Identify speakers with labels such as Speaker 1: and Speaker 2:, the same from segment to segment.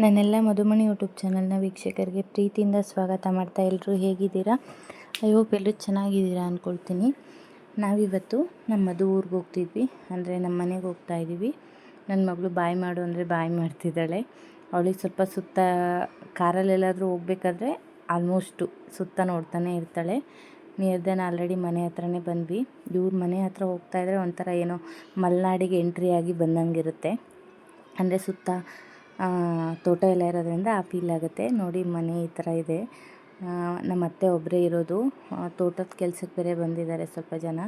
Speaker 1: ನನ್ನೆಲ್ಲ ಮಧುಮಣಿ ಯೂಟ್ಯೂಬ್ ಚಾನಲ್ನ ವೀಕ್ಷಕರಿಗೆ ಪ್ರೀತಿಯಿಂದ ಸ್ವಾಗತ ಮಾಡ್ತಾ. ಎಲ್ಲರೂ ಹೇಗಿದ್ದೀರಾ? ಐ ಹೋಪ್ ಎಲ್ಲರೂ ಚೆನ್ನಾಗಿದ್ದೀರಾ ಅಂದ್ಕೊಳ್ತೀನಿ. ನಾವಿವತ್ತು ನಮ್ಮ ಮಧು ಊರಿಗೆ ಹೋಗ್ತಿದ್ವಿ, ಅಂದರೆ ನಮ್ಮ ಮನೆಗೆ ಹೋಗ್ತಾ ಇದ್ದೀವಿ. ನನ್ನ ಮಗಳು ಬಾಯ್ ಮಾಡು ಅಂದರೆ ಬಾಯ್ ಮಾಡ್ತಿದ್ದಾಳೆ. ಅವಳಿಗೆ ಸ್ವಲ್ಪ ಸುತ್ತ ಕಾರಲ್ಲೆಲ್ಲಾದರೂ ಹೋಗ್ಬೇಕಾದ್ರೆ ಆಲ್ಮೋಸ್ಟು ಸುತ್ತ ನೋಡ್ತಾನೆ ಇರ್ತಾಳೆ. ನಿಯರ್ ದೆನ್ ಆಲ್ರೆಡಿ ಮನೆ ಹತ್ರನೇ ಬಂದ್ವಿ. ಇವ್ರ ಮನೆ ಹತ್ರ ಹೋಗ್ತಾಯಿದ್ರೆ ಒಂಥರ ಏನೋ ಮಲೆನಾಡಿಗೆ ಎಂಟ್ರಿ ಆಗಿ ಬಂದಂಗಿರುತ್ತೆ. ಅಂದರೆ ಸುತ್ತ ತೋಟ ಎಲ್ಲ ಇರೋದ್ರಿಂದ ಆ ಫೀಲ್ ಆಗುತ್ತೆ. ನೋಡಿ ಮನೆ ಈ ಥರ ಇದೆ. ನಮ್ಮ ಅತ್ತೆ ಒಬ್ಬರೇ ಇರೋದು. ತೋಟದ ಕೆಲ್ಸಕ್ಕೆ ಬೇರೆ ಬಂದಿದ್ದಾರೆ ಸ್ವಲ್ಪ ಜನ.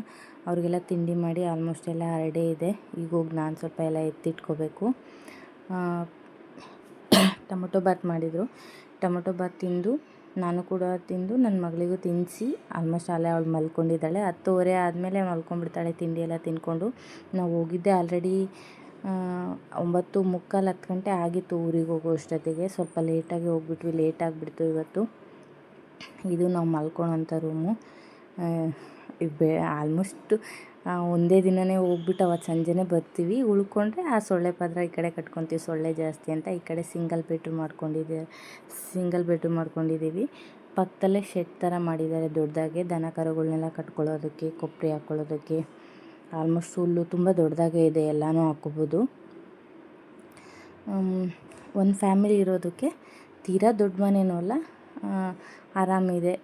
Speaker 1: ಅವ್ರಿಗೆಲ್ಲ ತಿಂಡಿ ಮಾಡಿ ಆಲ್ಮೋಸ್ಟ್ ಎಲ್ಲ ಹರಡೆ ಇದೆ. ಈಗ ಹೋಗಿ ನಾನು ಸ್ವಲ್ಪ ಎಲ್ಲ ಎತ್ತಿಟ್ಕೋಬೇಕು. ಟೊಮೊಟೊ ಬಾತ್ ಮಾಡಿದರು. ಟೊಮೊಟೊ ಬಾತ್ ತಿಂದು ನಾನು ಕೂಡ ತಿಂದು ನನ್ನ ಮಗಳಿಗೂ ತಿನ್ನಿಸಿ ಆಲ್ಮೋಸ್ಟ್ ಅಲ್ಲೇ ಅವಳು ಮಲ್ಕೊಂಡಿದ್ದಾಳೆ. 10:30 ಆದಮೇಲೆ ಮಲ್ಕೊಂಡ್ಬಿಡ್ತಾಳೆ ತಿಂಡಿ ಎಲ್ಲ ತಿಂದ್ಕೊಂಡು. ನಾವು ಹೋಗಿದ್ದೆ ಆಲ್ರೆಡಿ 9:45 10 ಗಂಟೆ ಆಗಿತ್ತು ಊರಿಗೆ ಹೋಗೋ ಅಷ್ಟೊತ್ತಿಗೆ. ಸ್ವಲ್ಪ ಲೇಟಾಗಿ ಹೋಗ್ಬಿಟ್ವಿ, ಲೇಟ್ ಆಗಿಬಿಡ್ತು ಇವತ್ತು. ಇದು ನಾವು ಮಲ್ಕೊಳ್ಳೋಂಥ ರೂಮು. ಆಲ್ಮೋಸ್ಟ್ ಒಂದೇ ದಿನವೇ ಹೋಗ್ಬಿಟ್ಟು ಅವತ್ತು ಸಂಜೆನೇ ಬರ್ತೀವಿ. ಉಳ್ಕೊಂಡ್ರೆ ಆ ಸೊಳ್ಳೆ ಪದ್ರ ಈ ಕಡೆ ಕಟ್ಕೊತೀವಿ, ಸೊಳ್ಳೆ ಜಾಸ್ತಿ ಅಂತ. ಈ ಕಡೆ ಸಿಂಗಲ್ ಬೆಡ್ರೂಮ್ ಮಾಡ್ಕೊಂಡಿದ್ದೀವಿ. ಪಕ್ಕದಲ್ಲೇ ಶೆಡ್ ಥರ ಮಾಡಿದ್ದಾರೆ ದೊಡ್ಡದಾಗೆ, ದನ ಕರುಗಳನ್ನೆಲ್ಲ ಕಟ್ಕೊಳ್ಳೋದಕ್ಕೆ, ಕೊಬ್ಬರಿ ಹಾಕ್ಕೊಳ್ಳೋದಕ್ಕೆ. ಆಲ್ಮೋಸ್ಟ್ ಹುಲ್ಲು ತುಂಬ ದೊಡ್ಡದಾಗೇ ಇದೆ, ಎಲ್ಲನೂ ಹಾಕ್ಕೋಬೋದು. ಒಂದು ಫ್ಯಾಮಿಲಿ ಇರೋದಕ್ಕೆ ತೀರಾ ದೊಡ್ಡ ಮನೆಯೂ ಅಲ್ಲ, ಆರಾಮಿದೆ.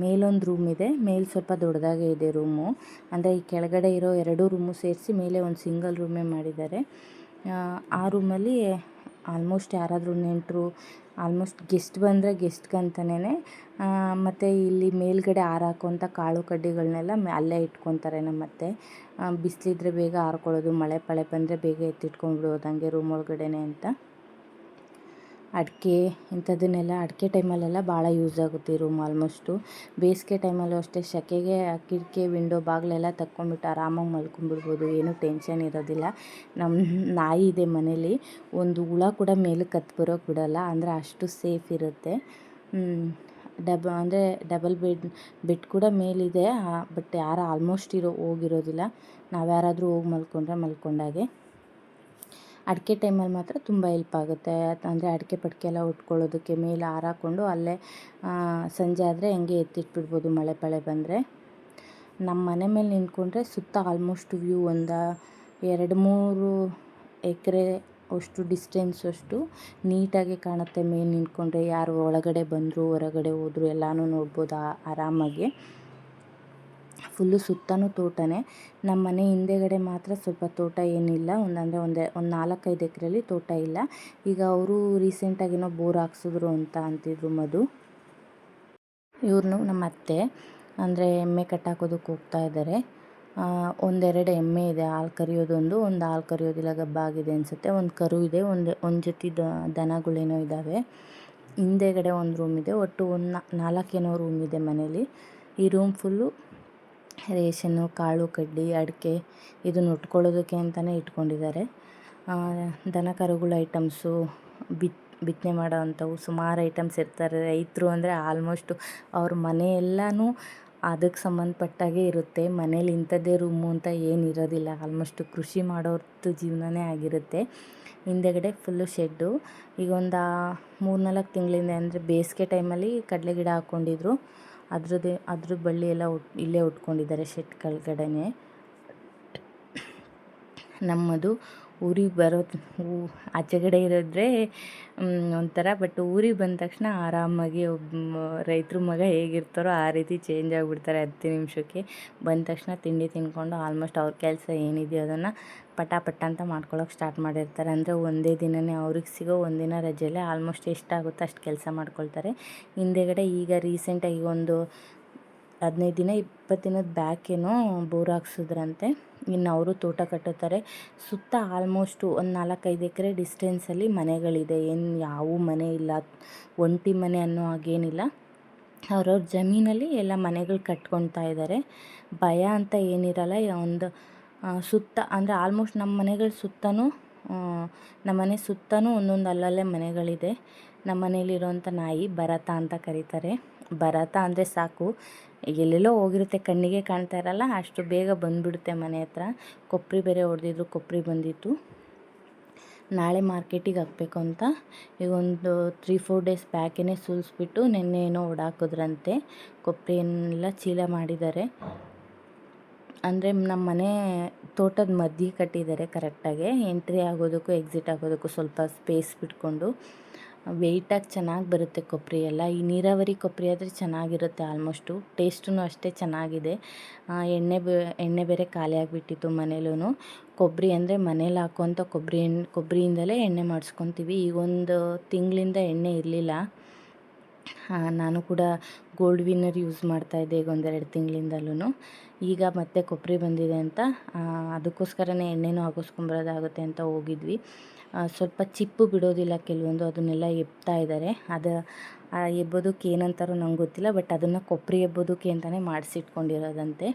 Speaker 1: ಮೇಲೊಂದು ರೂಮ್ ಇದೆ, ಮೇಲೆ ಸ್ವಲ್ಪ ದೊಡ್ಡದಾಗೇ ಇದೆ ರೂಮು. ಅಂದರೆ ಈ ಕೆಳಗಡೆ ಇರೋ 2 ರೂಮು ಸೇರಿಸಿ ಮೇಲೆ ಒಂದು ಸಿಂಗಲ್ ರೂಮೇ ಮಾಡಿದ್ದಾರೆ. ಆ ರೂಮಲ್ಲಿ ಆಲ್ಮೋಸ್ಟ್ ಯಾರಾದರೂ ನೆಂಟರು, ಆಲ್ಮೋಸ್ಟ್ ಗೆಸ್ಟ್ ಬಂದರೆ ಗೆಸ್ಟ್ಗಂತಲೇ ಮತ್ತು ಇಲ್ಲಿ ಮೇಲ್ಗಡೆ ಆರಾಕೋಂಥ ಕಾಳು ಕಡ್ಡಿಗಳನ್ನೆಲ್ಲ ಅಲ್ಲೇ ಇಟ್ಕೊತಾರೆ ನಮ್ಮತ್ತೆ. ಬಿಸಿಲಿದ್ರೆ ಬೇಗ ಆರ್ಕೊಳ್ಳೋದು, ಮಳೆ ಪಳೆ ಬಂದರೆ ಬೇಗ ಎತ್ತಿಟ್ಕೊಂಡ್ಬಿಡೋದು ಹಂಗೆ ರೂಮ್ ಒಳಗಡೆನೆ ಅಂತ. ಅಡಿಕೆ ಇಂಥದ್ದನ್ನೆಲ್ಲ ಅಡಿಕೆ ಟೈಮಲ್ಲೆಲ್ಲ ಭಾಳ ಯೂಸ್ ಆಗುತ್ತೆ ಈ ರೂಮ್. ಆಲ್ಮೋಸ್ಟು ಬೇಸಿಗೆ ಟೈಮಲ್ಲೂ ಅಷ್ಟೇ, ಸೆಕೆಗೆ ಕಿಟಕಿ ವಿಂಡೋ ಬಾಗಿಲೆಲ್ಲ ತಕ್ಕೊಂಬಿಟ್ಟು ಆರಾಮಾಗಿ ಮಲ್ಕೊಂಡ್ಬಿಡ್ಬೋದು, ಏನೂ ಟೆನ್ಷನ್ ಇರೋದಿಲ್ಲ. ನಮ್ಮ ನಾಯಿ ಇದೆ ಮನೇಲಿ, ಒಂದು ಹುಳ ಕೂಡ ಮೇಲಕ್ಕೆ ಹತ್ತಿ ಬರೋಕ್ಕೆ ಬಿಡೋಲ್ಲ, ಅಂದರೆ ಅಷ್ಟು ಸೇಫ್ ಇರುತ್ತೆ. ಡಬಲ್ ಬೆಡ್ ಕೂಡ ಮೇಲಿದೆ, ಬಟ್ ಯಾರು ಆಲ್ಮೋಸ್ಟ್ ಹೋಗಿರೋದಿಲ್ಲ. ನಾವು ಯಾರಾದರೂ ಹೋಗಿ ಮಲ್ಕೊಂಡಾಗೆ. ಅಡಿಕೆ ಟೈಮಲ್ಲಿ ಮಾತ್ರ ತುಂಬ ಹೆಲ್ಪ್ ಆಗುತ್ತೆ. ಅಂದರೆ ಅಡಿಕೆ ಪಟ್ಕೆ ಎಲ್ಲ ಉಟ್ಕೊಳ್ಳೋದಕ್ಕೆ ಮೇಲೆ ಹಾರಾಕೊಂಡು ಅಲ್ಲೇ ಸಂಜೆ ಆದರೆ ಹೆಂಗೆ ಎತ್ತಿಟ್ಬಿಡ್ಬೋದು ಮಳೆ ಪಳೆ ಬಂದರೆ. ನಮ್ಮ ಮನೆ ಮೇಲೆ ನಿಂತ್ಕೊಂಡ್ರೆ ಸುತ್ತ ಆಲ್ಮೋಸ್ಟ್ ವ್ಯೂ ಒಂದು 2-3 ಎಕರೆ ಅಷ್ಟು ಡಿಸ್ಟೆನ್ಸ್ ಅಷ್ಟು ನೀಟಾಗಿ ಕಾಣುತ್ತೆ. ಮೇಲೆ ನಿಂತ್ಕೊಂಡ್ರೆ ಯಾರು ಒಳಗಡೆ ಬಂದರು ಹೊರಗಡೆ ಹೋದರು ಎಲ್ಲನೂ ನೋಡ್ಬೋದು ಆರಾಮಾಗಿ. ಫುಲ್ಲು ಸುತ್ತಲೂ ತೋಟನೇ. ನಮ್ಮ ಮನೆ ಹಿಂದೆಗಡೆ ಮಾತ್ರ ಸ್ವಲ್ಪ ತೋಟ ಏನಿಲ್ಲ, ಒಂದು 4-5 ಎಕರೆಯಲ್ಲಿ ತೋಟ ಇಲ್ಲ. ಈಗ ಅವರು ರೀಸೆಂಟಾಗೇನೋ ಬೋರ್ ಹಾಕ್ಸಿದ್ರು ಅಂತ ಅಂತಿದ್ರು ಮಧು. ಇವ್ರನ್ನು ನಮ್ಮ ಅತ್ತೆ ಅಂದರೆ ಎಮ್ಮೆ ಕಟ್ಟಾಕೋದಕ್ಕೆ ಹೋಗ್ತಾ ಇದ್ದಾರೆ. 1-2 ಎಮ್ಮೆ ಇದೆ, ಹಾಲು ಕರಿಯೋದೊಂದು, ಒಂದು ಹಾಲು ಕರಿಯೋದಿಲ್ಲ ಗಬ್ಬ ಆಗಿದೆ ಅನಿಸುತ್ತೆ. ಒಂದು ಕರು ಇದೆ, ಒಂದು ಜೊತೆ ದನಗಳೇನೋ ಇದ್ದಾವೆ. ಹಿಂದೆಗಡೆ ಒಂದು ರೂಮ್ ಇದೆ. ಒಟ್ಟು 4 ರೂಮ್ ಇದೆ ಮನೇಲಿ. ಈ ರೂಮ್ ಫುಲ್ಲು ರೇಷನ್ನು, ಕಾಳು ಕಡ್ಡಿ, ಅಡಿಕೆ ಇದನ್ನು ಉಟ್ಕೊಳ್ಳೋದಕ್ಕೆ ಅಂತಲೇ ಇಟ್ಕೊಂಡಿದ್ದಾರೆ. ದನ ಕರುಗಳ ಐಟಮ್ಸು, ಬಿತ್ತನೆ ಮಾಡೋ ಅಂಥವು ಸುಮಾರು ಐಟಮ್ಸ್ ಇರ್ತಾರೆ. ರೈತರು ಅಂದರೆ ಆಲ್ಮೋಸ್ಟು ಅವ್ರ ಮನೆಯೆಲ್ಲನೂ ಅದಕ್ಕೆ ಸಂಬಂಧಪಟ್ಟಾಗೆ ಇರುತ್ತೆ. ಮನೇಲಿ ಇಂಥದ್ದೇ ರೂಮು ಅಂತ ಏನಿರೋದಿಲ್ಲ, ಆಲ್ಮೋಸ್ಟು ಕೃಷಿ ಮಾಡೋರ್ದು ಜೀವನನೇ ಆಗಿರುತ್ತೆ. ಹಿಂದೆಗಡೆ ಫುಲ್ಲು ಶೆಡ್ಡು. ಈಗ ಒಂದು 3-4 ತಿಂಗಳಿಂದ, ಅಂದರೆ ಬೇಸಿಗೆ ಟೈಮಲ್ಲಿ ಕಡಲೆ ಗಿಡ ಹಾಕ್ಕೊಂಡಿದ್ರು, ಅದ್ರ ಬಳ್ಳಿ ಎಲ್ಲ ಇಲ್ಲೇ ಉಟ್ಕೊಂಡಿದ್ದಾರೆ ಶೆಡ್ ಕೆಳಗಡೆನೆ. ನಮ್ಮದು ಊರಿಗೆ ಆಚೆಗಡೆ ಇರೋದ್ರೆ ಒಂಥರ, ಬಟ್ ಊರಿಗೆ ಬಂದ ತಕ್ಷಣ ಆರಾಮಾಗಿ ರೈತರ ಮಗ ಹೇಗಿರ್ತಾರೋ ಆ ರೀತಿ ಚೇಂಜ್ ಆಗಿಬಿಡ್ತಾರೆ. 10 ನಿಮಿಷಕ್ಕೆ ಬಂದ ತಕ್ಷಣ ತಿಂಡಿ ತಿಂದ್ಕೊಂಡು ಆಲ್ಮೋಸ್ಟ್ ಅವ್ರ ಕೆಲಸ ಏನಿದೆಯೋ ಅದನ್ನು ಪಟ ಅಂತ ಮಾಡ್ಕೊಳ್ಳೋಕೆ ಸ್ಟಾರ್ಟ್ ಮಾಡಿರ್ತಾರೆ. ಅಂದರೆ ಒಂದೇ ದಿನವೇ ಅವ್ರಿಗೆ ಸಿಗೋ ಒಂದಿನ ರಜೆಯಲ್ಲೇ ಆಲ್ಮೋಸ್ಟ್ ಎಷ್ಟಾಗುತ್ತೋ ಅಷ್ಟು ಕೆಲಸ ಮಾಡ್ಕೊಳ್ತಾರೆ. ಹಿಂದೆಗಡೆ ಈಗ ರೀಸೆಂಟಾಗಿ ಒಂದು 15 ದಿನ 20 ದಿನದ ಬ್ಯಾಕೇನೋ ಬೋರ್ ಹಾಕ್ಸಿದ್ರಂತೆ. ಇನ್ನು ಅವರು ತೋಟ ಕಟ್ಟುತ್ತಾರೆ. ಸುತ್ತ ಆಲ್ಮೋಸ್ಟು ಒಂದು 4-5 ಎಕರೆ ಡಿಸ್ಟೆನ್ಸಲ್ಲಿ ಮನೆಗಳಿದೆ. ಏನು ಯಾವ ಮನೆ ಇಲ್ಲ, ಒಂಟಿ ಮನೆ ಅನ್ನೋ ಹಾಗೇನಿಲ್ಲ. ಅವ್ರವ್ರ ಜಮೀನಲ್ಲಿ ಎಲ್ಲ ಮನೆಗಳು ಕಟ್ಕೊಳ್ತಾ ಇದ್ದಾರೆ. ಭಯ ಅಂತ ಏನಿರಲ್ಲ. ಒಂದು ಸುತ್ತ ಅಂದರೆ ಆಲ್ಮೋಸ್ಟ್ ನಮ್ಮ ಮನೆಗಳ ಸುತ್ತಲೂ, ನಮ್ಮ ಮನೆ ಸುತ್ತಲೂ ಒಂದೊಂದು ಅಲ್ಲಲ್ಲೇ ಮನೆಗಳಿದೆ. ನಮ್ಮ ಮನೇಲಿರೋಂಥ ನಾಯಿ ಭರತ ಅಂತ ಕರೀತಾರೆ. ಭರತ ಅಂದರೆ ಸಾಕು, ಎಲ್ಲೆಲ್ಲೋ ಹೋಗಿರುತ್ತೆ, ಕಣ್ಣಿಗೆ ಕಾಣ್ತಾ ಇರಲ್ಲ, ಅಷ್ಟು ಬೇಗ ಬಂದುಬಿಡುತ್ತೆ ಮನೆ ಹತ್ರ. ಕೊಬ್ಬರಿ ಬೇರೆ ಹೊಡೆದಿದ್ರು, ಕೊಬ್ಬರಿ ಬಂದಿತ್ತು. ನಾಳೆ ಮಾರ್ಕೆಟಿಗೆ ಹಾಕಬೇಕು ಅಂತ ಈಗ ಒಂದು 3-4 ಡೇಸ್ ಬ್ಯಾಕೇ ಸುಲಿಸ್ಬಿಟ್ಟು ನೆನ್ನೆ ಏನೋ ಓಡಾಕಿದ್ರಂತೆ. ಕೊಬ್ಬರಿಯನ್ನೆಲ್ಲ ಚೀಲ ಮಾಡಿದ್ದಾರೆ. ಅಂದರೆ ನಮ್ಮ ಮನೆ ತೋಟದ ಮಧ್ಯೆ ಕಟ್ಟಿದ್ದಾರೆ ಕರೆಕ್ಟಾಗಿ. ಎಂಟ್ರಿ ಆಗೋದಕ್ಕೂ ಎಕ್ಸಿಟ್ ಆಗೋದಕ್ಕೂ ಸ್ವಲ್ಪ ಸ್ಪೇಸ್ ಬಿಟ್ಕೊಂಡು ವೆಯ್ಟಾಗಿ ಚೆನ್ನಾಗಿ ಬರುತ್ತೆ ಕೊಬ್ಬರಿ ಎಲ್ಲ. ಈ ನೀರಾವರಿ ಕೊಬ್ಬರಿ ಆದರೆ ಚೆನ್ನಾಗಿರುತ್ತೆ, ಆಲ್ಮೋಸ್ಟು ಟೇಸ್ಟೂ ಅಷ್ಟೇ ಚೆನ್ನಾಗಿದೆ. ಎಣ್ಣೆ ಬೇರೆ ಖಾಲಿ ಆಗಿಬಿಟ್ಟಿತ್ತು ಮನೇಲೂ. ಕೊಬ್ಬರಿ ಅಂದರೆ ಮನೇಲಿ ಹಾಕುವಂಥ ಕೊಬ್ಬರಿಯಿಂದಲೇ ಎಣ್ಣೆ ಮಾಡಿಸ್ಕೊತೀವಿ. ಈಗ ಒಂದು ತಿಂಗಳಿಂದ ಎಣ್ಣೆ ಇರಲಿಲ್ಲ. ನಾನು ಕೂಡ ಗೋಲ್ಡ್ ವಿನ್ನರ್ ಯೂಸ್ ಮಾಡ್ತಾಯಿದ್ದೆ ಈಗ 1-2 ತಿಂಗಳಿಂದಲೂ. ಈಗ ಮತ್ತೆ ಕೊಬ್ಬರಿ ಬಂದಿದೆ ಅಂತ ಅದಕ್ಕೋಸ್ಕರನೇ ಎಣ್ಣೆನೂ ಹಾಕಿಸ್ಕೊಂಬರೋದಾಗುತ್ತೆ ಅಂತ ಹೋಗಿದ್ವಿ. ಸ್ವಲ್ಪ ಚಿಪ್ಪು ಬಿಡೋದಿಲ್ಲ ಕೆಲವೊಂದು, ಅದನ್ನೆಲ್ಲ ಎಬ್ತಾ ಇದ್ದಾರೆ. ಅದು ಎಬ್ಬೋದಕ್ಕೆ ಏನಂತಾರೋ ನಂಗೆ ಗೊತ್ತಿಲ್ಲ, ಬಟ್ ಅದನ್ನು ಕೊಬ್ಬರಿ ಎಬ್ಬೋದಕ್ಕೆ ಅಂತಲೇ ಮಾಡಿಸಿಟ್ಕೊಂಡಿರೋದಂತೆ.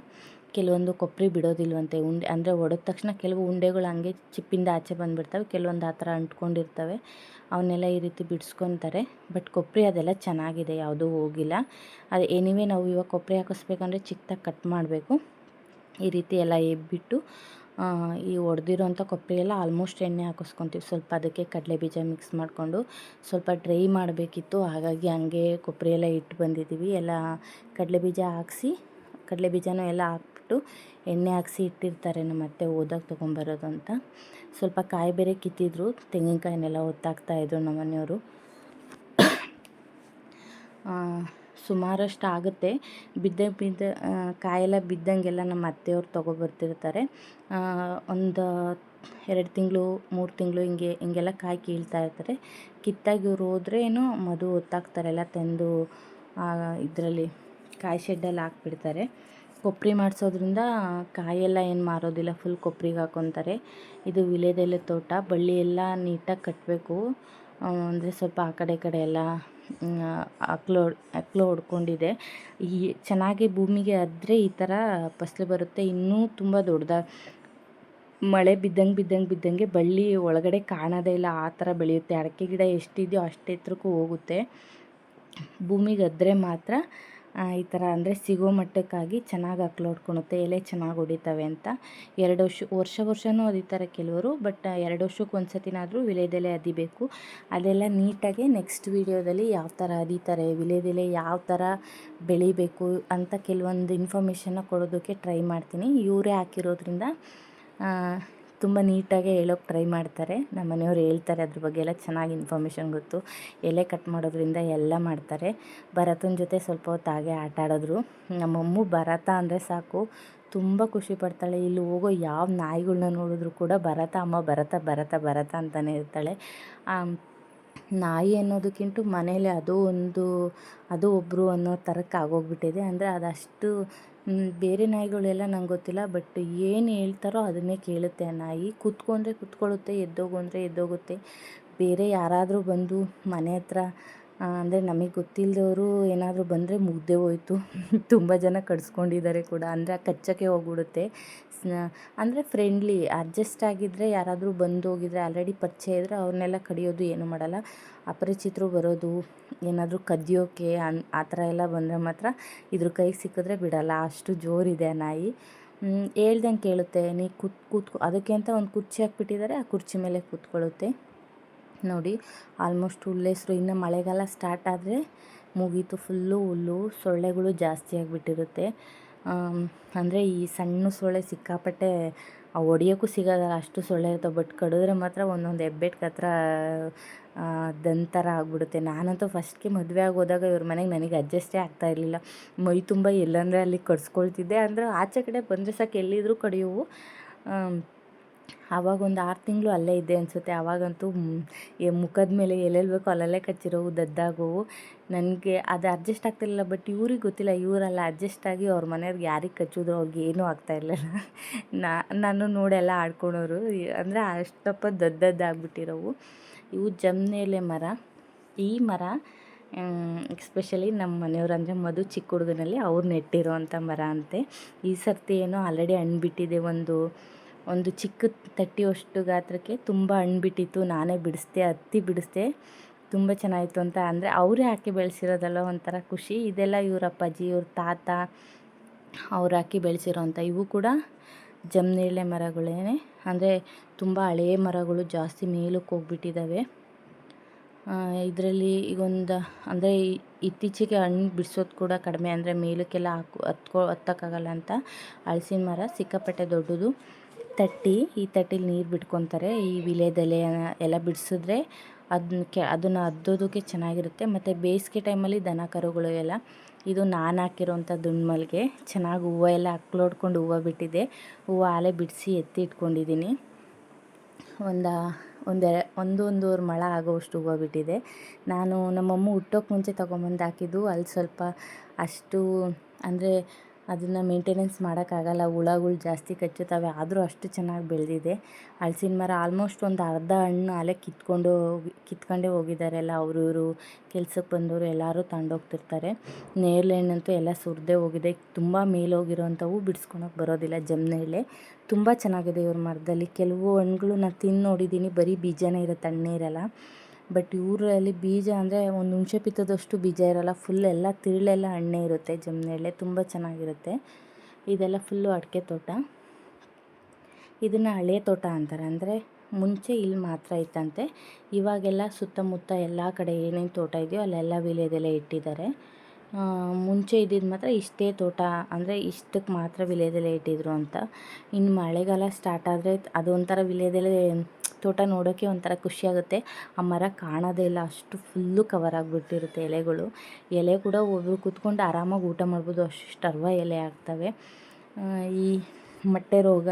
Speaker 1: ಕೆಲವೊಂದು ಕೊಬ್ಬರಿ ಬಿಡೋದಿಲ್ವಂತೆ. ಉಂಡೆ ಅಂದರೆ ಒಡೆದ ತಕ್ಷಣ ಕೆಲವು ಉಂಡೆಗಳು ಹಂಗೆ ಚಿಪ್ಪಿಂದ ಆಚೆ ಬಂದುಬಿಡ್ತವೆ, ಕೆಲವೊಂದು ಆ ಥರ ಅಂಟ್ಕೊಂಡಿರ್ತವೆ. ಅವನ್ನೆಲ್ಲ ಈ ರೀತಿ ಬಿಡಿಸ್ಕೊತಾರೆ. ಬಟ್ ಕೊಬ್ಬರಿ ಅದೆಲ್ಲ ಚೆನ್ನಾಗಿದೆ, ಯಾವುದೂ ಹೋಗಿಲ್ಲ. ಅದು ಎನಿವೇ ನಾವು ಇವಾಗ ಕೊಬ್ಬರಿ ಹಾಕಿಸ್ಬೇಕಂದ್ರೆ ಚಿಕ್ಕದಾಗಿ ಕಟ್ ಮಾಡಬೇಕು. ಈ ರೀತಿ ಎಲ್ಲ ಎಬ್ಬಿಟ್ಟು ಈ ಒಡೆದಿರೋಂಥ ಕೊಬ್ಬರಿ ಎಲ್ಲ ಆಲ್ಮೋಸ್ಟ್ ಎಣ್ಣೆ ಹಾಕಿಸ್ಕೊತೀವಿ. ಸ್ವಲ್ಪ ಅದಕ್ಕೆ ಕಡಲೆ ಬೀಜ ಮಿಕ್ಸ್ ಮಾಡಿಕೊಂಡು ಸ್ವಲ್ಪ ಡ್ರೈ ಮಾಡಬೇಕಿತ್ತು, ಹಾಗಾಗಿ ಹಂಗೆ ಕೊಬ್ಬರಿ ಎಲ್ಲ ಇಟ್ಟು ಬಂದಿದ್ದೀವಿ. ಎಲ್ಲ ಕಡಲೆ ಬೀಜನೂ ಎಲ್ಲ ಹಾಕ್ಬಿಟ್ಟು ಎಣ್ಣೆ ಹಾಕ್ಸಿ ಇಟ್ಟಿರ್ತಾರೆ ನಮ್ಮ ಅತ್ತೆ ಹೋದಾಗ ತೊಗೊಂಬರೋದು ಅಂತ. ಸ್ವಲ್ಪ ಕಾಯಿ ಬೇರೆ ಕಿತ್ತಿದ್ರು, ತೆಂಗಿನಕಾಯಿನೆಲ್ಲ ಒತ್ತಾಕ್ತಾಯಿದ್ರು ನಮ್ಮ ಮನೆಯವರು. ಸುಮಾರಷ್ಟು ಆಗುತ್ತೆ. ಬಿದ್ದ ಕಾಯೆಲ್ಲ ಬಿದ್ದಂಗೆಲ್ಲ ನಮ್ಮ ಅತ್ತೆಯವ್ರು ತೊಗೊಬರ್ತಿರ್ತಾರೆ. ಒಂದು 2 ತಿಂಗಳು 3 ತಿಂಗಳು ಹಿಂಗೆಲ್ಲ ಕಾಯಿ ಕೀಳ್ತಾ ಇರ್ತಾರೆ. ಕಿತ್ತಾಗಿ ಇವ್ರು ಹೋದ್ರೇನು ಮಧು ಒತ್ತಾಕ್ತಾರೆ, ಎಲ್ಲ ತಂದು ಇದರಲ್ಲಿ ಕಾಯಿ ಶೆಡ್ಡಲ್ಲಿ ಹಾಕ್ಬಿಡ್ತಾರೆ. ಕೊಬ್ಬರಿ ಮಾಡಿಸೋದ್ರಿಂದ ಕಾಯೆಲ್ಲ ಏನು ಮಾರೋದಿಲ್ಲ, ಫುಲ್ ಕೊಬ್ಬರಿಗೆ ಹಾಕ್ಕೊತಾರೆ. ಇದು ವೀಳ್ಯದೆಲೆ ತೋಟ, ಬಳ್ಳಿ ಎಲ್ಲ ನೀಟಾಗಿ ಕಟ್ಟಬೇಕು. ಅಂದರೆ ಸ್ವಲ್ಪ ಆ ಕಡೆ ಎಲ್ಲ ಅಕ್ಲು ಹೊಡ್ಕೊಂಡಿದೆ. ಈ ಚೆನ್ನಾಗಿ ಭೂಮಿಗೆ ಅದ್ರೆ ಈ ಥರ ಫಸಲು ಬರುತ್ತೆ. ಇನ್ನೂ ತುಂಬ ದೊಡ್ಡದಾಗಿ ಮಳೆ ಬಿದ್ದಂಗೆ ಬಳ್ಳಿ ಒಳಗಡೆ ಕಾಣೋದೇ ಇಲ್ಲ, ಆ ಥರ ಬೆಳೆಯುತ್ತೆ. ಅಡಿಕೆ ಗಿಡ ಎಷ್ಟಿದೆಯೋ ಅಷ್ಟು ಎತ್ತರಕ್ಕೂ ಹೋಗುತ್ತೆ. ಭೂಮಿಗೆ ಅದ್ರೆ ಮಾತ್ರ ಈ ಥರ ಅಂದರೆ ಸಿಗೋ ಮಟ್ಟಕ್ಕಾಗಿ ಚೆನ್ನಾಗಿ ಅಕ್ಲು ಹೊಡ್ಕೊಳುತ್ತೆ, ಎಲೆ ಚೆನ್ನಾಗಿ ಹೊಡಿತವೆ ಅಂತ. 2 ವರ್ಷನೂ ಅದಿತಾರೆ ಕೆಲವರು, ಬಟ್ 2 ವರ್ಷಕ್ಕೆ ಒಂದು ಸತಿನಾದರೂ ವೀಳ್ಯದೆಲೆ ಅದಿಬೇಕು. ಅದೆಲ್ಲ ನೀಟಾಗಿ ನೆಕ್ಸ್ಟ್ ವೀಡಿಯೋದಲ್ಲಿ ಯಾವ ಥರ ಅದಿತಾರೆ, ವೀಳ್ಯದೆಲೆ ಯಾವ ಥರ ಬೆಳಿಬೇಕು ಅಂತ ಕೆಲವೊಂದು ಇನ್ಫಾರ್ಮೇಷನ್ನ ಕೊಡೋದಕ್ಕೆ ಟ್ರೈ ಮಾಡ್ತೀನಿ. ಇವರೇ ಹಾಕಿರೋದ್ರಿಂದ ತುಂಬ ನೀಟಾಗಿ ಹೇಳೋಕ್ಕೆ ಟ್ರೈ ಮಾಡ್ತಾರೆ. ನಮ್ಮ ಮನೆಯವ್ರು ಹೇಳ್ತಾರೆ ಅದ್ರ ಬಗ್ಗೆ ಎಲ್ಲ ಚೆನ್ನಾಗಿ ಇನ್ಫಾರ್ಮೇಷನ್ ಗೊತ್ತು. ಎಲೆ ಕಟ್ ಮಾಡೋದ್ರಿಂದ ಎಲ್ಲ ಮಾಡ್ತಾರೆ. ಭರತನ ಜೊತೆ ಸ್ವಲ್ಪ ಹೊತ್ತು ಹಾಗೆ ಆಟ ಆಡಿದ್ರು. ನಮ್ಮಮ್ಮ ಭರತ ಅಂದರೆ ಸಾಕು ತುಂಬ ಖುಷಿ ಪಡ್ತಾಳೆ. ಇಲ್ಲಿ ಹೋಗೋ ಯಾವ ನಾಯಿಗಳ್ನ ನೋಡಿದ್ರು ಕೂಡ ಅಮ್ಮ ಭರತ ಅಂತಲೇ ಇರ್ತಾಳೆ. ನಾಯಿ ಅನ್ನೋದಕ್ಕಿಂತ ಮನೇಲಿ ಅದು ಒಬ್ಬರು ಅನ್ನೋ ಥರಕ್ಕೆ ಆಗೋಗ್ಬಿಟ್ಟಿದೆ. ಅಂದರೆ ಅದಷ್ಟು ಬೇರೆ ನಾಯಿಗಳೆಲ್ಲ ನಂಗೆ ಗೊತ್ತಿಲ್ಲ, ಬಟ್ ಏನು ಹೇಳ್ತಾರೋ ಅದನ್ನೇ ಕೇಳುತ್ತೆ ಆ ನಾಯಿ. ಕೂತ್ಕೊಂಡ್ರೆ ಕೂತ್ಕೊಳ್ಳುತ್ತೆ, ಎದ್ದೋಗು ಅಂದರೆ ಎದ್ದೋಗುತ್ತೆ. ಬೇರೆ ಯಾರಾದರೂ ಬಂದು ಮನೆ ಹತ್ರ ಅಂದರೆ ನಮಗೆ ಗೊತ್ತಿಲ್ಲದವರು ಏನಾದರೂ ಬಂದರೆ ಮುಗ್ದೇ ಹೋಯ್ತು. ತುಂಬ ಜನ ಕಡಿಸ್ಕೊಂಡಿದ್ದಾರೆ ಕೂಡ. ಅಂದರೆ ಕಚ್ಚಕ್ಕೆ ಹೋಗ್ಬಿಡುತ್ತೆ. ಅಂದರೆ ಫ್ರೆಂಡ್ಲಿ ಅಡ್ಜಸ್ಟ್ ಆಗಿದ್ದರೆ ಯಾರಾದರೂ ಬಂದು ಹೋಗಿದ್ರೆ, ಆಲ್ರೆಡಿ ಪರಿಚಯ ಇದ್ದರೆ ಅವ್ರನ್ನೆಲ್ಲ ಕಡಿಯೋದು ಏನೂ ಮಾಡಲ್ಲ. ಅಪರಿಚಿತರು ಬರೋದು, ಏನಾದರೂ ಕದಿಯೋಕ್ಕೆ ಆ ಥರ ಎಲ್ಲ ಬಂದರೆ ಮಾತ್ರ ಇದ್ರ ಕೈಗೆ ಸಿಕ್ಕಿದ್ರೆ ಬಿಡಲ್ಲ, ಅಷ್ಟು ಜೋರಿದೆ ಆ ನಾಯಿ. ಹೇಳ್ದಂಗೆ ಕೇಳುತ್ತೆ. ನೀ ಕೂತ್ಕೊ ಅದಕ್ಕೆ ಅಂತ ಒಂದು ಕುರ್ಚಿ ಹಾಕ್ಬಿಟ್ಟಿದ್ದಾರೆ, ಆ ಕುರ್ಚಿ ಮೇಲೆ ಕೂತ್ಕೊಳ್ಳುತ್ತೆ. ನೋಡಿ ಆಲ್ಮೋಸ್ಟ್ ಹುಲ್ಲೆಸರು. ಇನ್ನು ಮಳೆಗಾಲ ಸ್ಟಾರ್ಟ್ ಆದರೆ ಮುಗೀತು, ಫುಲ್ಲು ಹುಲ್ಲು. ಸೊಳ್ಳೆಗಳು ಜಾಸ್ತಿ ಆಗಿಬಿಟ್ಟಿರುತ್ತೆ. ಅಂದರೆ ಈ ಸಣ್ಣ ಸೊಳ್ಳೆ ಸಿಕ್ಕಾಪಟ್ಟೆ ಹೊಡಿಯೋಕ್ಕೂ ಸಿಗೋದಲ್ಲ, ಅಷ್ಟು ಸೊಳ್ಳೆ ಇರ್ತವೆ. ಬಟ್ ಕಡಿದ್ರೆ ಮಾತ್ರ ಒಂದೊಂದು ಹೆಬ್ಬೆಟ್ಗೆ ಹತ್ರ ದಂತರ ಆಗಿಬಿಡುತ್ತೆ. ನಾನಂತೂ ಫಸ್ಟ್ಗೆ ಮದುವೆ ಆಗೋದಾಗ ಇವ್ರ ಮನೆಗೆ ನನಗೆ ಅಡ್ಜಸ್ಟೇ ಆಗ್ತಾಯಿರಲಿಲ್ಲ. ಮೈ ತುಂಬ ಎಲ್ಲಂದರೆ ಅಲ್ಲಿ ಕಡಿಸ್ಕೊಳ್ತಿದ್ದೆ. ಅಂದರೆ ಆಚೆ ಕಡೆ ಬಂದರೆ ಸಾಕು ಎಲ್ಲಿದ್ದರೂ ಕಡಿಯೋವು. ಆವಾಗ ಒಂದು 6 ತಿಂಗಳು ಅಲ್ಲೇ ಇದ್ದೆ ಅನಿಸುತ್ತೆ. ಆವಾಗಂತೂ ಮುಖದ ಮೇಲೆ ಎಲ್ಲೆಲ್ಲಿ ಬೇಕೋ ಅಲ್ಲಲ್ಲೇ ಕಚ್ಚಿರೋವು, ದದ್ದಾಗೋವು. ನನಗೆ ಅದು ಅಡ್ಜಸ್ಟ್ ಆಗ್ತಿರಲಿಲ್ಲ. ಬಟ್ ಇವ್ರಿಗೆ ಗೊತ್ತಿಲ್ಲ, ಇವರೆಲ್ಲ ಅಡ್ಜಸ್ಟ್ ಆಗಿ ಅವ್ರ ಮನೆಯವ್ರಿಗೆ ಯಾರಿಗೆ ಕಚ್ಚಿದ್ರು ಅವ್ರಿಗೆ ಏನೂ ಆಗ್ತಾಯಿರಲಿಲ್ಲ. ನಾನು ನೋಡೆಲ್ಲ ಆಡ್ಕೊಳೋರು. ಅಂದರೆ ಅಷ್ಟಪ್ಪ ದದ್ದಾಗ್ಬಿಟ್ಟಿರೋವು. ಇವು ಜಮ್ನೇಲೆ ಮರ. ಈ ಮರ ಎಸ್ಪೆಷಲಿ ನಮ್ಮ ಮನೆಯವರು ಅಂದರೆ ಮಧು ಚಿಕ್ಕ ಹುಡುಗನಲ್ಲಿ ಅವ್ರು ನೆಟ್ಟಿರೋ ಅಂಥ ಮರ ಅಂತೆ. ಈ ಸರ್ತಿ ಏನೋ ಆಲ್ರೆಡಿ ಹಣ್ಣು ಬಿಟ್ಟಿದೆ. ಒಂದು ಚಿಕ್ಕ ತಟ್ಟಿಯಷ್ಟು ಗಾತ್ರಕ್ಕೆ ತುಂಬ ಹಣ್ಣು ಬಿಟ್ಟಿತ್ತು. ನಾನೇ ಹತ್ತಿ ಬಿಡಿಸ್ದೆ. ತುಂಬ ಚೆನ್ನಾಗಿತ್ತು ಅಂತ. ಅಂದರೆ ಅವರೇ ಹಾಕಿ ಬೆಳೆಸಿರೋದಲ್ಲ, ಒಂಥರ ಖುಷಿ. ಇದೆಲ್ಲ ಇವ್ರ ಅಪ್ಪಾಜಿ, ಇವ್ರ ತಾತ ಅವ್ರು ಹಾಕಿ ಬೆಳೆಸಿರೋಂಥ. ಇವು ಕೂಡ ಜಮನೇರಳೆ ಮರಗಳೇ, ಅಂದರೆ ತುಂಬ ಹಳೆಯ ಮರಗಳು ಜಾಸ್ತಿ ಮೇಲಕ್ಕೆ ಹೋಗ್ಬಿಟ್ಟಿದ್ದಾವೆ. ಇದರಲ್ಲಿ ಈಗೊಂದು ಅಂದರೆ ಇತ್ತೀಚೆಗೆ ಹಣ್ಣು ಬಿಡಿಸೋದು ಕೂಡ ಕಡಿಮೆ, ಅಂದರೆ ಮೇಲಕ್ಕೆಲ್ಲ ಹತ್ತಕ್ಕಾಗಲ್ಲ ಅಂತ ಹಲಸಿನ ಮರ ಸಿಕ್ಕಾಪಟ್ಟೆ ದೊಡ್ಡದು. ಈ ತಟ್ಟಿಲಿ ನೀರು ಬಿಟ್ಕೊತಾರೆ. ಈ ವಿಳೆದೆಲೆ ಎಲ್ಲ ಬಿಡಿಸಿದ್ರೆ ಅದನ್ನು ಹದ್ದೋದಕ್ಕೆ ಚೆನ್ನಾಗಿರುತ್ತೆ. ಮತ್ತು ಬೇಸಿಗೆ ಟೈಮಲ್ಲಿ ದನ ಕರುಗಳು ಎಲ್ಲ, ಇದು ನಾನು ಹಾಕಿರೋಂಥ ದುಂಡು ಮಲ್ಲಿಗೆ, ಚೆನ್ನಾಗಿ ಹೂವು ಎಲ್ಲ ಅಕ್ಲೋಡ್ಕೊಂಡು ಹೂವು ಬಿಟ್ಟಿದೆ. ಹೂವು ಆಲೆ ಬಿಡಿಸಿ ಎತ್ತಿ ಇಟ್ಕೊಂಡಿದ್ದೀನಿ. ಒಂದೂವರೆ ಮೊಳ ಆಗೋವಷ್ಟು ಹೂವು ಬಿಟ್ಟಿದೆ. ನಾನು ನಮ್ಮಮ್ಮ ಹುಟ್ಟೋಕೆ ಮುಂಚೆ ತೊಗೊಂಬಂದು ಹಾಕಿದ್ದು. ಅಲ್ಲಿ ಸ್ವಲ್ಪ ಅಷ್ಟು ಅಂದರೆ ಅದನ್ನು ಮೇಂಟೆನೆನ್ಸ್ ಮಾಡೋಕ್ಕಾಗಲ್ಲ, ಹುಳಗಳು ಜಾಸ್ತಿ ಕಚ್ಚುತ್ತವೆ. ಆದರೂ ಅಷ್ಟು ಚೆನ್ನಾಗಿ ಬೆಳೆದಿದೆ ಹಲಸಿನ ಮರ. ಆಲ್ಮೋಸ್ಟ್ ಒಂದು ಅರ್ಧ ಹಣ್ಣು ಆಲೆ ಕಿತ್ಕೊಂಡೇ ಹೋಗಿದ್ದಾರೆ ಎಲ್ಲ. ಇವರು ಕೆಲ್ಸಕ್ಕೆ ಬಂದವರು ಎಲ್ಲರೂ ತಗೊಂಡೋಗ್ತಿರ್ತಾರೆ. ನೇರಳೆ ಹಣ್ಣಂತೂ ಎಲ್ಲ ಸುರಿದೇ ಹೋಗಿದೆ. ತುಂಬ ಮೇಲೋಗಿರೋಂಥವು ಬಿಡಿಸ್ಕೊಳಕ್ಕೆ ಬರೋದಿಲ್ಲ. ಜಮನೇರಳೆ ತುಂಬ ಚೆನ್ನಾಗಿದೆ ಇವ್ರ ಮರದಲ್ಲಿ. ಕೆಲವು ಹಣ್ಣುಗಳು ನಾನು ತಿಂದು ನೋಡಿದ್ದೀನಿ, ಬರೀ ಬೀಜನೇ ಇರುತ್ತೆ, ಹಣ್ಣೇ ಇರಲ್ಲ. ಬಟ್ ಇವರಲ್ಲಿ ಬೀಜ ಅಂದರೆ ಒಂದು ಹುಣಸೆ ಪಿತ್ತದಷ್ಟು ಬೀಜ ಇರಲ್ಲ, ಫುಲ್ ಎಲ್ಲ ತಿರುಳೆಲ್ಲ ಹಣ್ಣೇ ಇರುತ್ತೆ. ಜಮನೇರಳೆ ತುಂಬ ಚೆನ್ನಾಗಿರುತ್ತೆ. ಇದೆಲ್ಲ ಫುಲ್ಲು ಅಡಿಕೆ ತೋಟ. ಇದನ್ನು ಹಳೆ ತೋಟ ಅಂತಾರೆ. ಅಂದರೆ ಮುಂಚೆ ಇಲ್ಲಿ ಮಾತ್ರ ಇತ್ತಂತೆ, ಇವಾಗೆಲ್ಲ ಸುತ್ತಮುತ್ತ ಎಲ್ಲ ಕಡೆ ಏನೇನು ತೋಟ ಇದೆಯೋ ಅಲ್ಲೆಲ್ಲ ವೀಳ್ಯದೆಲೆ ಇಟ್ಟಿದ್ದಾರೆ. ಮುಂಚೆ ಇದ್ದಿದ್ದು ಮಾತ್ರ ಇಷ್ಟೇ ತೋಟ, ಅಂದರೆ ಇಷ್ಟಕ್ಕೆ ಮಾತ್ರ ವೀಳ್ಯದೆಲೆ ಇಟ್ಟಿದ್ರು ಅಂತ. ಇನ್ನು ಮಳೆಗಾಲ ಸ್ಟಾರ್ಟ್ ಆದರೆ ಅದೊಂಥರ ವೀಳ್ಯದೆಲೆ ತೋಟ ನೋಡೋಕ್ಕೆ ಒಂಥರ ಖುಷಿಯಾಗುತ್ತೆ. ಆ ಮರ ಕಾಣೋದೇ ಇಲ್ಲ, ಅಷ್ಟು ಫುಲ್ಲು ಕವರ್ ಆಗಿಬಿಟ್ಟಿರುತ್ತೆ ಎಲೆಗಳು. ಎಲೆ ಕೂಡ ಒಬ್ಬರು ಕೂತ್ಕೊಂಡು ಆರಾಮಾಗಿ ಊಟ ಮಾಡ್ಬೋದು, ಅಷ್ಟು ಅರ್ವ ಎಲೆ ಆಗ್ತವೆ. ಈ ಮೊಟ್ಟೆ ರೋಗ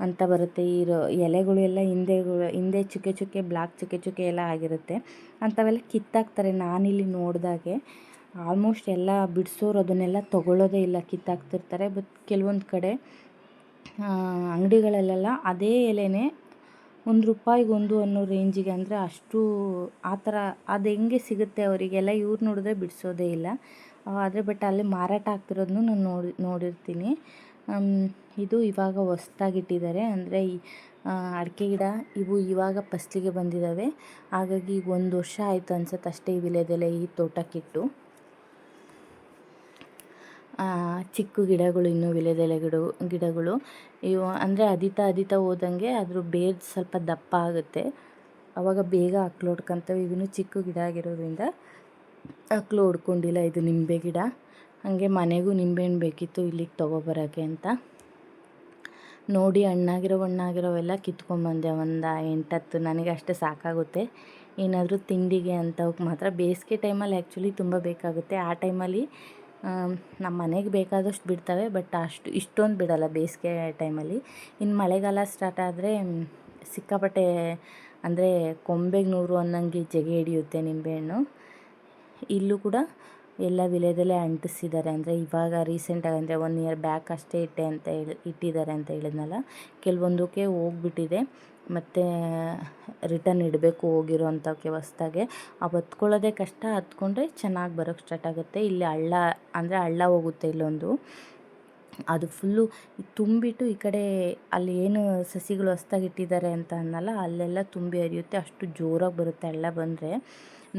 Speaker 1: ಅಂತ ಬರುತ್ತೆ. ಎಲೆಗಳು ಎಲ್ಲ ಹಿಂದೆ ಚುಕ್ಕೆ ಬ್ಲಾಕ್ ಚುಕ್ಕೆ ಎಲ್ಲ ಆಗಿರುತ್ತೆ. ಅಂಥವೆಲ್ಲ ಕಿತ್ತಾಕ್ತಾರೆ. ನಾನಿಲ್ಲಿ ನೋಡಿದಾಗೆ ಆಲ್ಮೋಸ್ಟ್ ಎಲ್ಲ ಬಿಡಿಸೋರು ಅದನ್ನೆಲ್ಲ ತೊಗೊಳ್ಳೋದೇ ಇಲ್ಲ, ಕಿತ್ತಾಕ್ತಿರ್ತಾರೆ. ಬಟ್ ಕೆಲವೊಂದು ಕಡೆ ಅಂಗಡಿಗಳಲ್ಲೆಲ್ಲ ಅದೇ ಎಲೆನೇ ₹1 ಅನ್ನೋ ರೇಂಜಿಗೆ, ಅಂದರೆ ಅಷ್ಟು ಆ ಥರ ಅದು ಹೆಂಗೆ ಸಿಗುತ್ತೆ ಅವರಿಗೆಲ್ಲ. ಇವ್ರು ನೋಡಿದ್ರೆ ಬಿಡಿಸೋದೇ ಇಲ್ಲ. ಆದರೆ ಬಟ್ ಅಲ್ಲಿ ಮಾರಾಟ ಆಗ್ತಿರೋದನ್ನು ನಾನು ನೋಡಿರ್ತೀನಿ. ಇದು ಇವಾಗ ಹೊಸ್ದಾಗಿಟ್ಟಿದ್ದಾರೆ. ಅಂದರೆ ಈ ಅಡಿಕೆ ಗಿಡ ಇವು ಇವಾಗ ಫಸ್ಲಿಗೆ ಬಂದಿದ್ದಾವೆ. ಹಾಗಾಗಿ ಈಗ 1 ವರ್ಷ ಆಯಿತು ಅನ್ಸುತ್ತೆ ಅಷ್ಟೇ ಈ ವೀಳ್ಯದೆಲೆ ಈ ತೋಟಕ್ಕಿಟ್ಟು. ಚಿಕ್ಕ ಗಿಡಗಳು, ಇನ್ನೂ ವೀಳ್ಯದೆಲೆ ಗಿಡಗಳು ಇವು ಅಂದರೆ ಅದಿತಾ ಹೋದಂಗೆ ಅದ್ರ ಬೇರು ಸ್ವಲ್ಪ ದಪ್ಪ ಆಗುತ್ತೆ. ಆವಾಗ ಬೇಗ ಹೊಡ್ಕೊಂತವೆ. ಇವನು ಚಿಕ್ಕ ಗಿಡ ಆಗಿರೋದ್ರಿಂದ ಹೊಡ್ಕೊಂಡಿಲ್ಲ. ಇದು ನಿಂಬೆ ಗಿಡ. ಹಾಗೆ ಮನೆಗೂ ನಿಂಬೆಹಣ್ಣು ಬೇಕಿತ್ತು ಇಲ್ಲಿಗೆ ತೊಗೊಬರೋಕ್ಕೆ ಅಂತ ನೋಡಿ ಹಣ್ಣಾಗಿರೋವೆಲ್ಲ ಕಿತ್ಕೊಂಡ್ಬಂದೆ. ಒಂದು 8-10 ನನಗೆ ಅಷ್ಟೇ ಸಾಕಾಗುತ್ತೆ. ಏನಾದರೂ ತಿಂಡಿಗೆ ಅಂಥವಕ್ಕೆ ಮಾತ್ರ. ಬೇಸಿಗೆ ಟೈಮಲ್ಲಿ ಆ್ಯಕ್ಚುಲಿ ತುಂಬ ಬೇಕಾಗುತ್ತೆ. ಆ ಟೈಮಲ್ಲಿ ನಮ್ಮ ಮನೆಗೆ ಬೇಕಾದಷ್ಟು ಬಿಡ್ತವೆ, ಬಟ್ ಇಷ್ಟೊಂದು ಬಿಡಲ್ಲ ಬೇಸಿಗೆ ಟೈಮಲ್ಲಿ. ಇನ್ನು ಮಳೆಗಾಲ ಸ್ಟಾರ್ಟ್ ಆದರೆ ಸಿಕ್ಕಾಪಟ್ಟೆ, ಅಂದರೆ ಕೊಂಬೆಗೆ 100 ಅನ್ನಂಗೆ ಜಗೆ ಹಿಡಿಯುತ್ತೆ ನಿಂಬೆಹಣ್ಣು. ಇಲ್ಲೂ ಕೂಡ ಎಲ್ಲ ವೀಳ್ಯದೆಲೆ ಅಂಟಿಸಿದ್ದಾರೆ. ಅಂದರೆ ಇವಾಗ ರೀಸೆಂಟಾಗಿ, ಅಂದರೆ 1 ಇಯರ್ ಬ್ಯಾಕ್ ಅಷ್ಟೇ ಇಟ್ಟಿದ್ದಾರೆ ಅಂತ ಹೇಳಿದ್ನಲ್ಲ. ಕೆಲವೊಂದಕ್ಕೆ ಹೋಗ್ಬಿಟ್ಟಿದೆ, ಮತ್ತು ರಿಟರ್ನ್ ಇಡಬೇಕು ಹೋಗಿರೋ ಅಂಥವಕ್ಕೆ ಹೊಸ್ದಾಗೆ. ಹೊತ್ಕೊಳ್ಳೋದೇ ಕಷ್ಟ, ಹತ್ಕೊಂಡ್ರೆ ಚೆನ್ನಾಗಿ ಬರೋಕ್ಕೆ ಸ್ಟಾರ್ಟ್ ಆಗುತ್ತೆ. ಇಲ್ಲಿ ಹಳ್ಳ ಹೋಗುತ್ತೆ ಇಲ್ಲೊಂದು, ಅದು ಫುಲ್ಲು ತುಂಬಿಟ್ಟು ಈ ಕಡೆ ಅಲ್ಲಿ ಏನು ಸಸಿಗಳು ಹೊಸ್ದಾಗಿ ಇಟ್ಟಿದ್ದಾರೆ ಅಂತ ಅನ್ನಲ್ಲ, ಅಲ್ಲೆಲ್ಲ ತುಂಬಿ ಹರಿಯುತ್ತೆ. ಅಷ್ಟು ಜೋರಾಗಿ ಬರುತ್ತೆ ಹಳ್ಳ ಬಂದರೆ.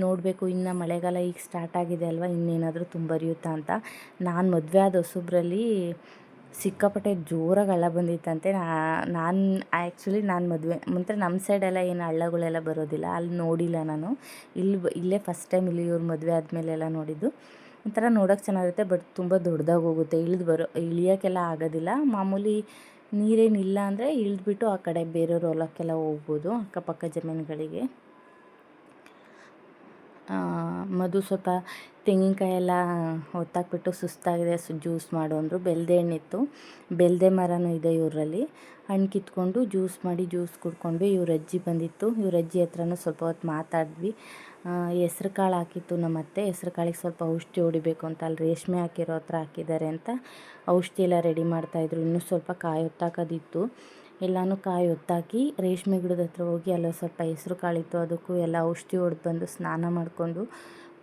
Speaker 1: ನೋಡಬೇಕು, ಇನ್ನು ಮಳೆಗಾಲ ಈಗ ಸ್ಟಾರ್ಟ್ ಆಗಿದೆ ಅಲ್ವಾ, ಇನ್ನೇನಾದರೂ ತುಂಬ ಹರಿಯುತ್ತಾ ಅಂತ. ನಾನು ಮದುವೆ ಆದ ಹೊಸಬ್ರಲ್ಲಿ ಸಿಕ್ಕಾಪಟ್ಟೆ ಜೋರಾಗಿ ಹಳ್ಳ ಬಂದಿತ್ತಂತೆ. ನಾನು ಮದುವೆ ಮುಂಚೆ ನಮ್ಮ ಸೈಡೆಲ್ಲ ಏನು ಹಳ್ಳಗಳೆಲ್ಲ ಬರೋದಿಲ್ಲ, ಅಲ್ಲಿ ನೋಡಿಲ್ಲ ನಾನು. ಇಲ್ಲೇ ಫಸ್ಟ್ ಟೈಮ್ ಇಲ್ಲಿ ಇವ್ರ ಮದುವೆ ಆದಮೇಲೆಲ್ಲ ನೋಡಿದ್ದು. ಒಂಥರ ನೋಡೋಕ್ಕೆ ಚೆನ್ನಾಗಿರುತ್ತೆ, ಬಟ್ ತುಂಬ ದೊಡ್ಡದಾಗಿ ಹೋಗುತ್ತೆ. ಇಳಿಯೋಕ್ಕೆಲ್ಲ ಆಗೋದಿಲ್ಲ. ಮಾಮೂಲಿ ನೀರೇನಿಲ್ಲ ಅಂದರೆ ಇಳಿದ್ಬಿಟ್ಟು ಆ ಕಡೆ ಬೇರೆಯವ್ರ ಹೊಲಕ್ಕೆಲ್ಲ ಹೋಗ್ಬೋದು, ಅಕ್ಕಪಕ್ಕ ಜಮೀನುಗಳಿಗೆ. ಮಧು ಸ್ವಲ್ಪ ತೆಂಗಿನಕಾಯಿ ಎಲ್ಲ ಹೊತ್ತಾಕ್ಬಿಟ್ಟು ಸುಸ್ತಾಗಿದೆ, ಜ್ಯೂಸ್ ಮಾಡು ಅಂದರು. ಬೆಲ್ದೆ ಹಣ್ಣಿತ್ತು, ಬೆಲ್ದೆ ಮರನೂ ಇದೆ ಇವರಲ್ಲಿ. ಹಣ್ಣು ಕಿತ್ಕೊಂಡು ಜ್ಯೂಸ್ ಮಾಡಿ ಕುಡ್ಕೊಂಡ್ವಿ. ಇವ್ರ ಅಜ್ಜಿ ಬಂದಿತ್ತು, ಇವ್ರ ಅಜ್ಜಿ ಹತ್ರನೂ ಸ್ವಲ್ಪ ಹೊತ್ತು ಮಾತಾಡಿದ್ವಿ. ಹೆಸ್ರು ಕಾಳು ಹಾಕಿತ್ತು ನಮ್ಮ ಅತ್ತೆ. ಹೆಸ್ರು ಕಾಳಿಗೆ ಸ್ವಲ್ಪ ಔಷಧಿ ಹೊಡಿಬೇಕು ಅಂತ ಅಲ್ಲಿ ರೇಷ್ಮೆ ಹಾಕಿರೋ ಹತ್ರ ಹಾಕಿದ್ದಾರೆ ಅಂತ ಔಷಧಿ ಎಲ್ಲ ರೆಡಿ ಮಾಡ್ತಾಯಿದ್ರು. ಇನ್ನೂ ಸ್ವಲ್ಪ ಕಾಯಿ ಹೊತ್ತಾಕೋದಿತ್ತು. ಎಲ್ಲನೂ ಕಾಯಿ ಹೊತ್ತಾಕಿ ರೇಷ್ಮೆ ಗಿಡದ ಹತ್ರ ಹೋಗಿ ಅಲ್ಲೋ ಸ್ವಲ್ಪ ಹೆಸ್ರು ಕಾಳಿತ್ತು, ಅದಕ್ಕೂ ಎಲ್ಲ ಔಷಧಿ ಹೊಡೆದು ಬಂದು ಸ್ನಾನ ಮಾಡಿಕೊಂಡು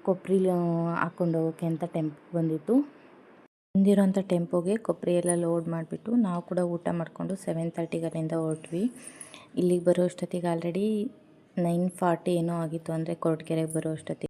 Speaker 1: ಕೊಬ್ಬರಿಲಿ ಹಾಕ್ಕೊಂಡು ಹೋಗೋಕ್ಕೆ ಅಂತ ಟೆಂಪೋಗೆ ಬಂದಿರೋಂಥ ಟೆಂಪೋಗೆ ಕೊಬ್ಬರಿ ಎಲ್ಲ ಲೋಡ್ ಮಾಡಿಬಿಟ್ಟು ನಾವು ಕೂಡ ಊಟ ಮಾಡಿಕೊಂಡು 7:30ಗೆ ಅಲ್ಲಿಂದ ಹೊರಟ್ವಿ. ಇಲ್ಲಿಗೆ ಬರೋ ಅಷ್ಟೊತ್ತಿಗೆ ಆಲ್ರೆಡಿ 9:40 ಏನೋ ಆಗಿತ್ತು, ಅಂದರೆ ಕೊರಟಗೆರೆಗೆ ಬರೋ ಅಷ್ಟೊತ್ತಿಗೆ.